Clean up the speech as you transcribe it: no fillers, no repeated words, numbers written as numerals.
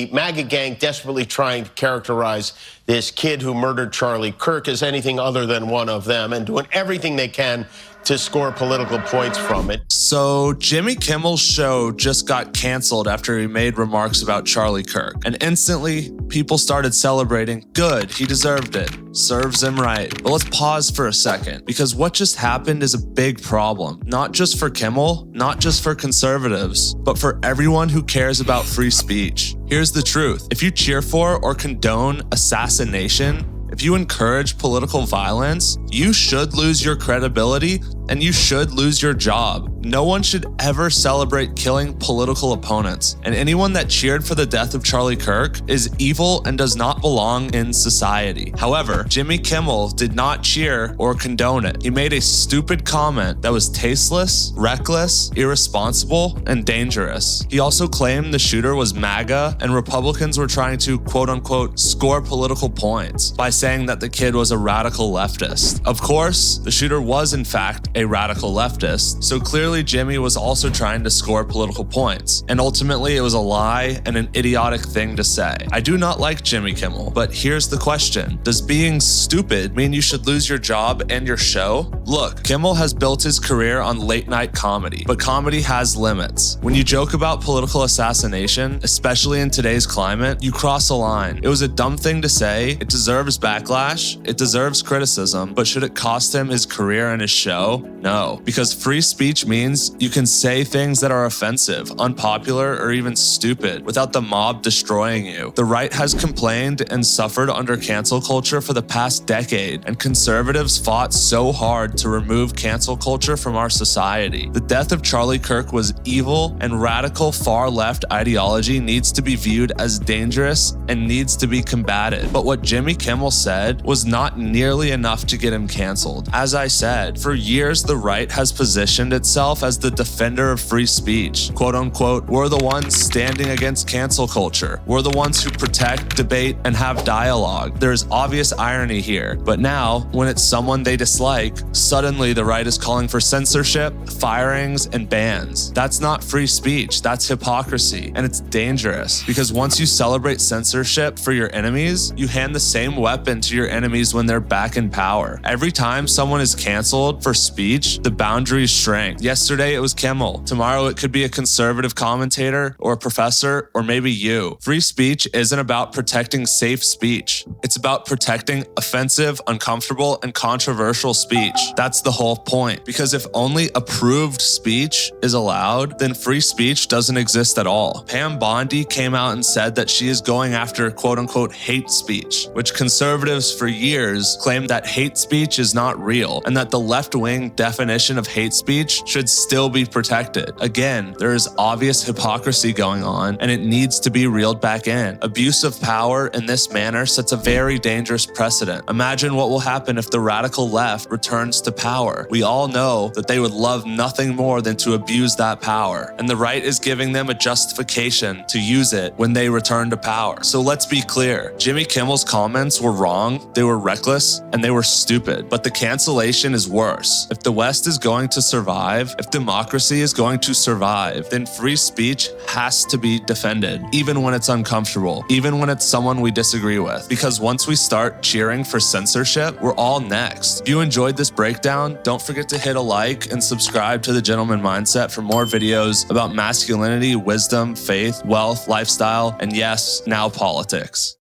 The MAGA gang desperately trying to characterize this kid who murdered Charlie Kirk as anything other than one of them and doing everything they can to score political points from it. So Jimmy Kimmel's show just got canceled after he made remarks about Charlie Kirk. And instantly, people started celebrating. Good, he deserved it. Serves him right. But let's pause for a second, because what just happened is a big problem. Not just for Kimmel, not just for conservatives, but for everyone who cares about free speech. Here's the truth. If you cheer for or condone assassination, if you encourage political violence, you should lose your credibility and you should lose your job. No one should ever celebrate killing political opponents. And anyone that cheered for the death of Charlie Kirk is evil and does not belong in society. However, Jimmy Kimmel did not cheer or condone it. He made a stupid comment that was tasteless, reckless, irresponsible, and dangerous. He also claimed the shooter was MAGA and Republicans were trying to quote-unquote score political points by saying that the kid was a radical leftist. Of course, the shooter was in fact a radical leftist, so clearly Jimmy was also trying to score political points. And ultimately, it was a lie and an idiotic thing to say. I do not like Jimmy Kimmel, but here's the question. Does being stupid mean you should lose your job and your show? Look, Kimmel has built his career on late-night comedy, but comedy has limits. When you joke about political assassination, especially in today's climate, you cross a line. It was a dumb thing to say, it deserves backlash, it deserves criticism, but should it cost him his career and his show? No, because free speech means you can say things that are offensive, unpopular, or even stupid without the mob destroying you. The right has complained and suffered under cancel culture for the past decade, and conservatives fought so hard to remove cancel culture from our society. The death of Charlie Kirk was evil, and radical far-left ideology needs to be viewed as dangerous and needs to be combated. But what Jimmy Kimmel said was not nearly enough to get him canceled. As I said, for years the right has positioned itself as the defender of free speech. Quote unquote, we're the ones standing against cancel culture. We're the ones who protect, debate, and have dialogue. There's obvious irony here, but now, when it's someone they dislike, suddenly the right is calling for censorship, firings, and bans. That's not free speech, that's hypocrisy, and it's dangerous, because once you celebrate censorship for your enemies, you hand the same weapon to your enemies when they're back in power. Every time someone is canceled for speech, the boundaries shrink. Yesterday it was Kimmel. Tomorrow it could be a conservative commentator or a professor or maybe you. Free speech isn't about protecting safe speech. It's about protecting offensive, uncomfortable, and controversial speech. That's the whole point. Because if only approved speech is allowed, then free speech doesn't exist at all. Pam Bondi came out and said that she is going after quote-unquote hate speech, which conservatives for years claimed that hate speech is not real and that the left-wing definition of hate speech should still be protected. Again, there is obvious hypocrisy going on and it needs to be reeled back in. Abuse of power in this manner sets a very dangerous precedent. Imagine what will happen if the radical left returns to power. We all know that they would love nothing more than to abuse that power, and the right is giving them a justification to use it when they return to power. So let's be clear. Jimmy Kimmel's comments were wrong, they were reckless, and they were stupid, but the cancellation is worse. If the West is going to survive, if democracy is going to survive, then free speech has to be defended, even when it's uncomfortable, even when it's someone we disagree with. Because once we start cheering for censorship, we're all next. If you enjoyed this breakdown, don't forget to hit a like and subscribe to The Gentleman Mindset for more videos about masculinity, wisdom, faith, wealth, lifestyle, and yes, now politics.